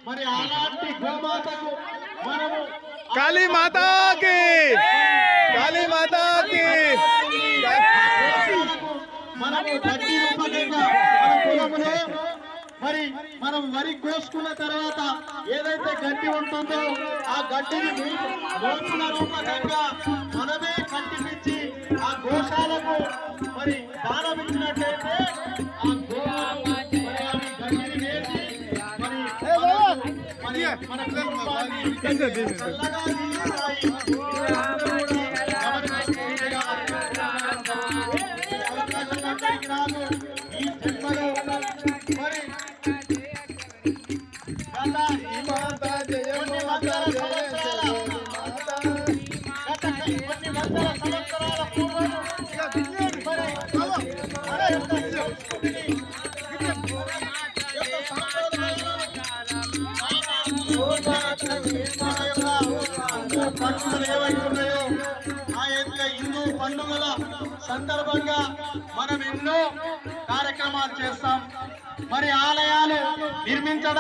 మరి అలాంటి గోమాతకు మనము కాళీ మాతాకి కాళీ మాతాకి మనము గడ్డి రూపకంగా మన పొలములో మరి మనం వరి కోసుకున్న తర్వాత ఏదైతే గడ్డి ఉంటుందో ఆ గడ్డిని గోపుల రూపకంగా మనమే కట్టిపించి ఆ గోశాలకు మరి దానం ఇచ్చినట్లయితే ఆ గడ్డిని వేసి మరి మన కుటుంబాన్ని చల్లగా తీరుతాయి. ఈ జన్మలో మరి కొన్ని వందల సంవత్సరాల పూర్వం పండుగలు ఏవైతున్నాయో ఆ యొక్క హిందూ పండుగల సందర్భంగా మనం ఎన్నో కార్యక్రమాలు చేస్తాం. మరి ఆలయాలు నిర్మించడం